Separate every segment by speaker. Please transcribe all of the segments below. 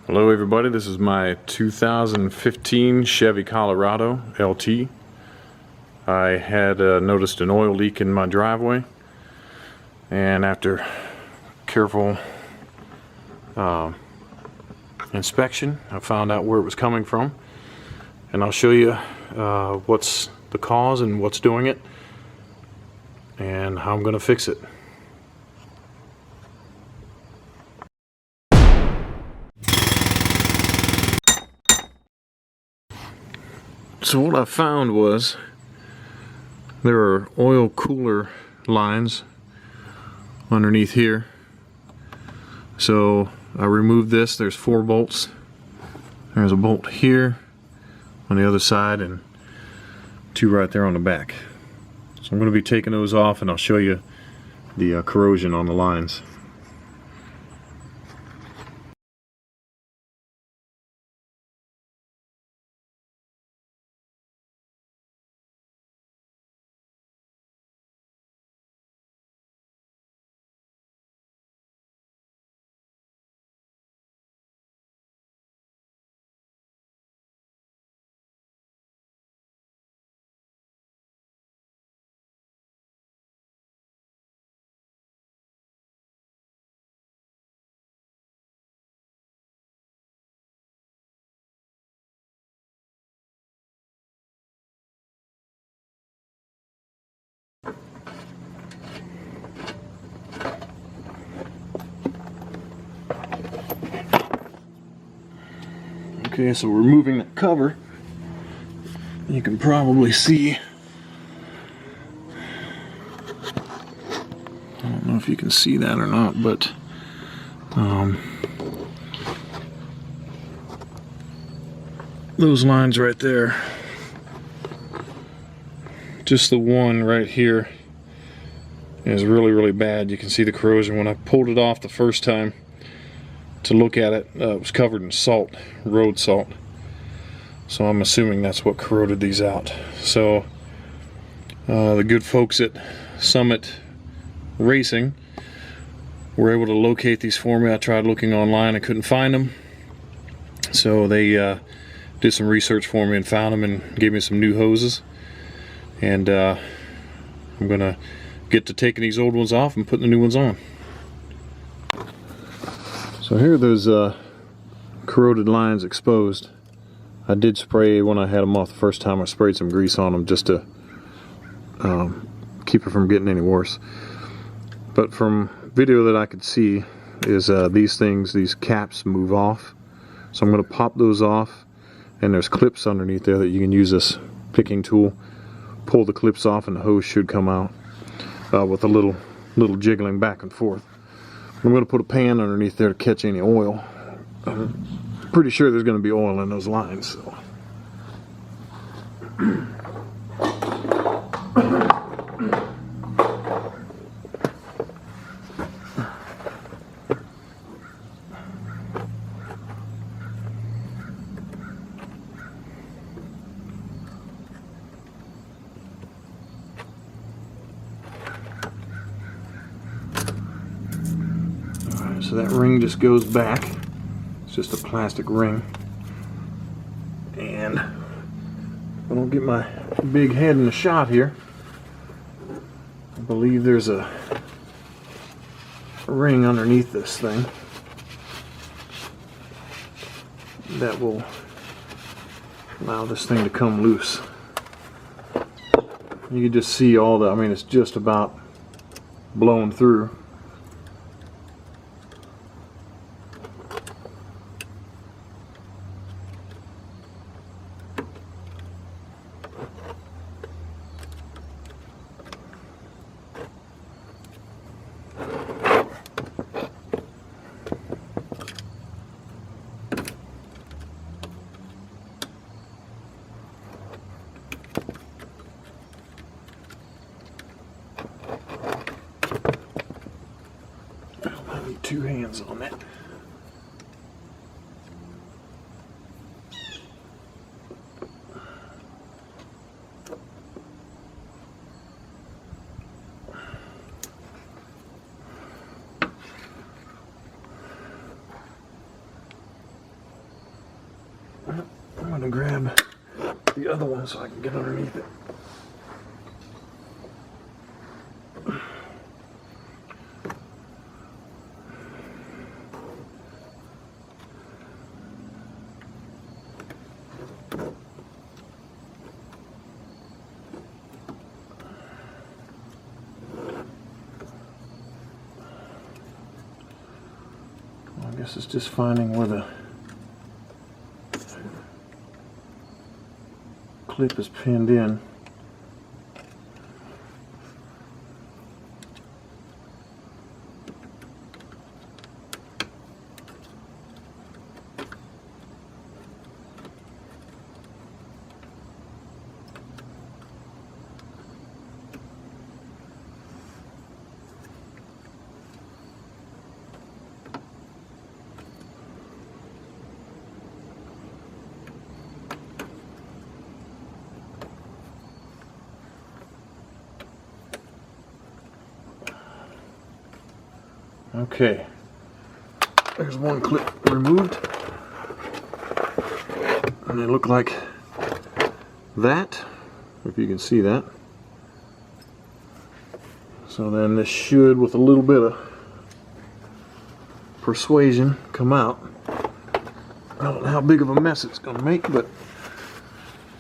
Speaker 1: Hello everybody, this is my 2015 Chevy Colorado LT. I had noticed an oil leak in my driveway, and after careful inspection I found out where it was coming from, and I'll show you what's the cause and what's doing it and how I'm going to fix it. So what I found was there are oil cooler lines underneath here. So I removed this. There's 4 bolts. There's a bolt here on the other side and 2 right there on the back. So I'm going to be taking those off, and I'll show you the corrosion on the lines. Okay, so removing the cover, you can probably see, I don't know if you can see that or not, but those lines right there, just the one right here is really bad. You can see the corrosion. When I pulled it off the first time to look at it, it was covered in salt, road salt. So I'm assuming that's what corroded these out. So the good folks at Summit Racing were able to locate these for me. I tried looking online, I couldn't find them. So they did some research for me and found them and gave me some new hoses. And I'm gonna get to taking these old ones off and putting the new ones on. So here are those corroded lines exposed. I did spray, when I had them off the first time, I sprayed some grease on them just to keep it from getting any worse. But from video that I could see is these caps move off. So I'm going to pop those off, and there's clips underneath there that you can use this picking tool. Pull the clips off and the hose should come out with a little jiggling back and forth. I'm going to put a pan underneath there to catch any oil. I'm pretty sure there's going to be oil in those lines. So. So that ring just goes back. It's just a plastic ring. And if I don't get my big head in the shot here, I believe there's a ring underneath this thing that will allow this thing to come loose. You can just see all the, I mean, it's just about blown through. I need 2 hands on that. going to grab the other one so I can get underneath it. I guess it's just finding where the clip is pinned in. Okay, there's one clip removed, and they look like that, if you can see that. So then this should, with a little bit of persuasion, come out. I don't know how big of a mess it's going to make, but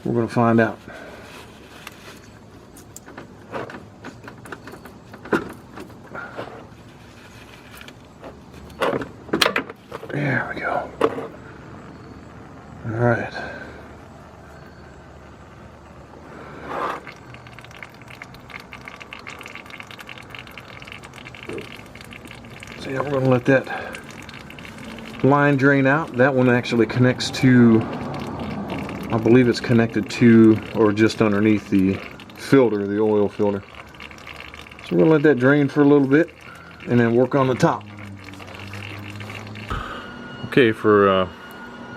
Speaker 1: we're going to find out. There we go. All right. So yeah, we're going to let that line drain out. That one actually connects to, I believe it's connected to or just underneath the filter, the oil filter. So we're going to let that drain for a little bit and then work on the top. Okay, for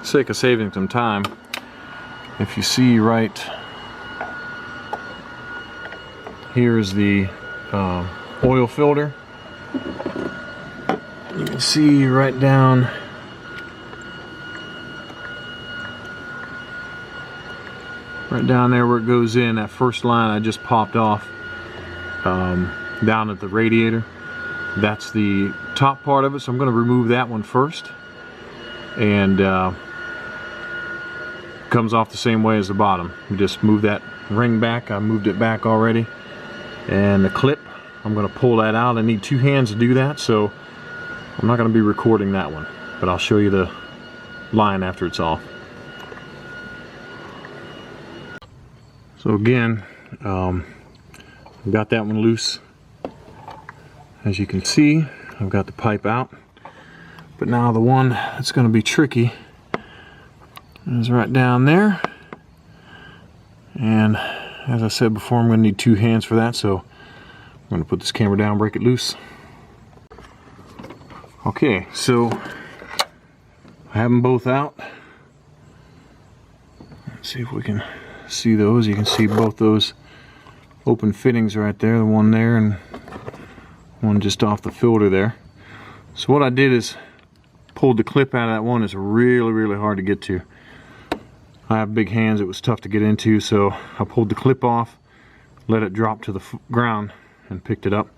Speaker 1: sake of saving some time, if you see right here's the oil filter. You can see right down there where it goes in, that first line I just popped off down at the radiator. That's the top part of it, so I'm going to remove that one first. And comes off the same way as the bottom. You just move that ring back. I moved it back already. And the clip, I'm going to pull that out. I need two hands to do that, so I'm not going to be recording that one, but I'll show you the line after it's off. So again, I've got that one loose. As you can see, I've got the pipe out. But now the one that's going to be tricky is right down there. And as I said before, I'm going to need two hands for that, so I'm going to put this camera down, break it loose. Okay, so I have them both out. Let's see if we can see those. You can see both those open fittings right there, the one there and one just off the filter there. So what I did is pulled the clip out of that one. It's really hard to get to. I have big hands, it was tough to get into, so I pulled the clip off, let it drop to the ground, and picked it up.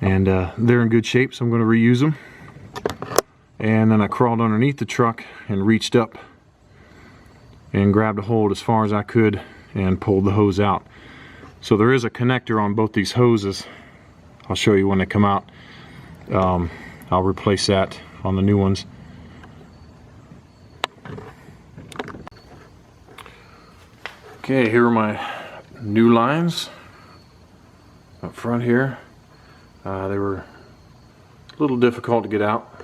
Speaker 1: And they're in good shape, so I'm going to reuse them. And then I crawled underneath the truck and reached up and grabbed a hold as far as I could and pulled the hose out. So there is a connector on both these hoses. I'll show you when they come out. I'll replace that on the new ones. Okay, here are my new lines up front here. They were a little difficult to get out,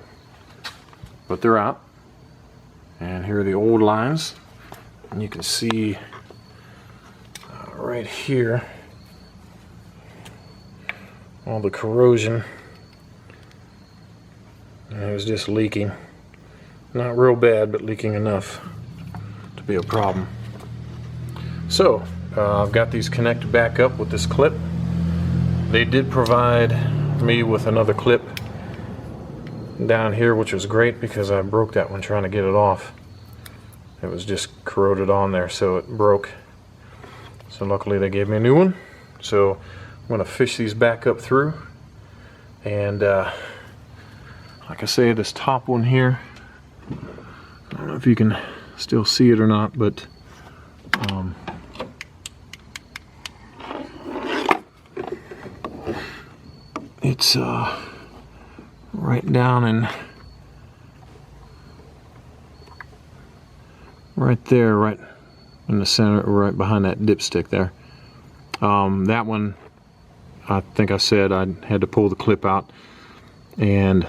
Speaker 1: but they're out. And here are the old lines. And you can see right here all the corrosion. And it was just leaking. Not real bad, but leaking enough to be a problem. So, I've got these connected back up with this clip. They did provide me with another clip down here, which was great because I broke that one trying to get it off. It was just corroded on there, so it broke. So luckily they gave me a new one. So I'm going to fish these back up through. And like I say, this top one here, I don't know if you can still see it or not, but it's right down in right there, right in the center, right behind that dipstick there. That one, I think I said I had to pull the clip out and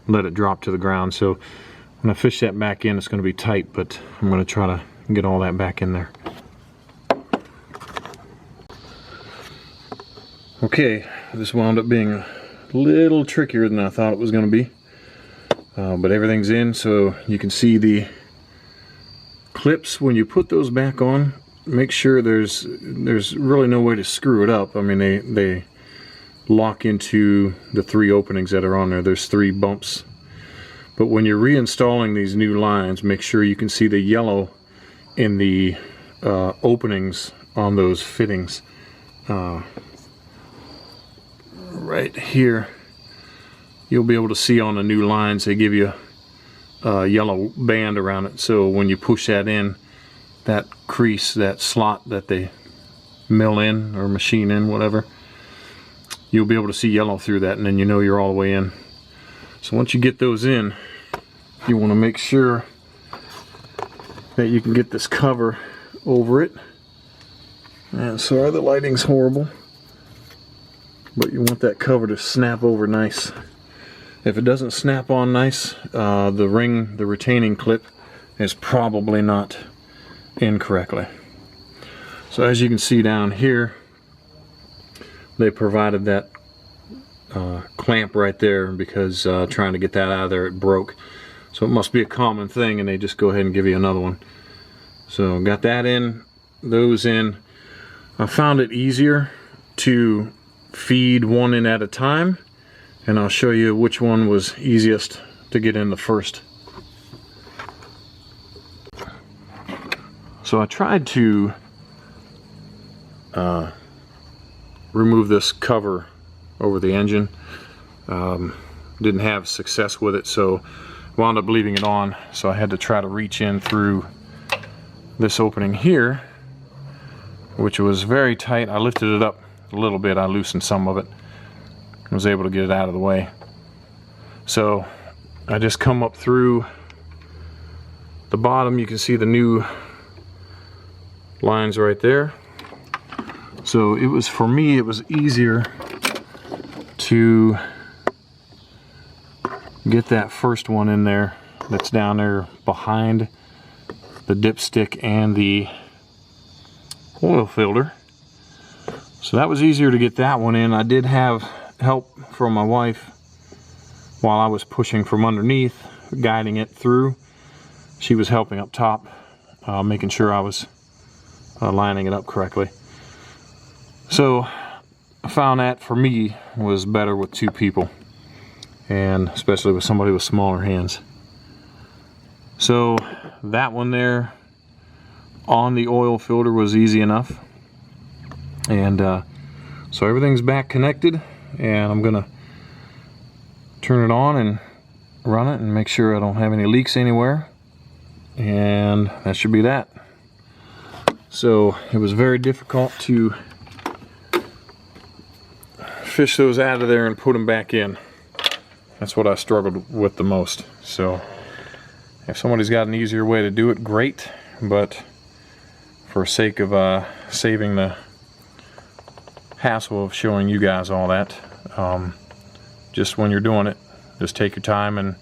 Speaker 1: let it drop to the ground. So when I fish that back in, it's going to be tight, but I'm going to try to get all that back in there. Okay, this wound up being a little trickier than I thought it was going to be, but everything's in, so you can see the clips. When you put those back on, make sure there's really no way to screw it up. I mean, they lock into the 3 openings that are on there. There's 3 bumps. But when you're reinstalling these new lines, make sure you can see the yellow in the openings on those fittings. Right here, you'll be able to see on the new lines, they give you a yellow band around it. So when you push that in, that crease, that slot that they mill in or machine in, whatever, you'll be able to see yellow through that, and then you know you're all the way in. So once you get those in, you want to make sure that you can get this cover over it. And sorry, the lighting's horrible, but you want that cover to snap over nice. If it doesn't snap on nice, the retaining clip is probably not in correctly. So as you can see down here, they provided that clamp right there because trying to get that out of there, it broke. So it must be a common thing, and they just go ahead and give you another one. So got that in, those in. I found it easier to feed one in at a time, and I'll show you which one was easiest to get in the first. So I tried to remove this cover over the engine. Didn't have success with it, so wound up leaving it on. So I had to try to reach in through this opening here, which was very tight. I lifted it up a little bit, I loosened some of it, and was able to get it out of the way. So I just come up through the bottom. You can see the new lines right there. So it was, for me, it was easier to get that first one in there that's down there behind the dipstick and the oil filter. So that was easier to get that one in. I did have help from my wife while I was pushing from underneath, guiding it through. She was helping up top, making sure I was lining it up correctly. So I found that for me was better with 2 people, and especially with somebody with smaller hands. So that one there on the oil filter was easy enough, and so everything's back connected, and I'm gonna turn it on and run it and make sure I don't have any leaks anywhere, and that should be that. So it was very difficult to fish those out of there and put them back in. That's what I struggled with the most. So if somebody's got an easier way to do it, great, but for sake of saving the hassle of showing you guys all that, just when you're doing it, just take your time and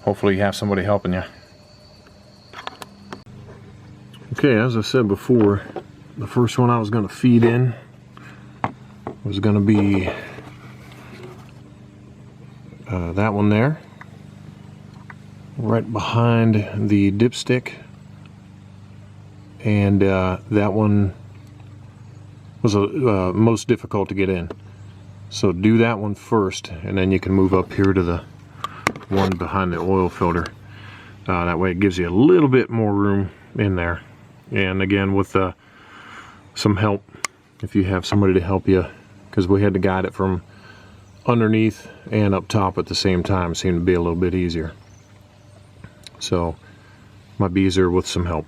Speaker 1: hopefully you have somebody helping you. Okay, as I said before, the first one I was going to feed in was going to be that one there, right behind the dipstick, and that one was most difficult to get in. So do that one first, and then you can move up here to the one behind the oil filter. That way it gives you a little bit more room in there. And again, with some help, if you have somebody to help you, because we had to guide it from underneath and up top at the same time, seemed to be a little bit easier. So might be easier with some help.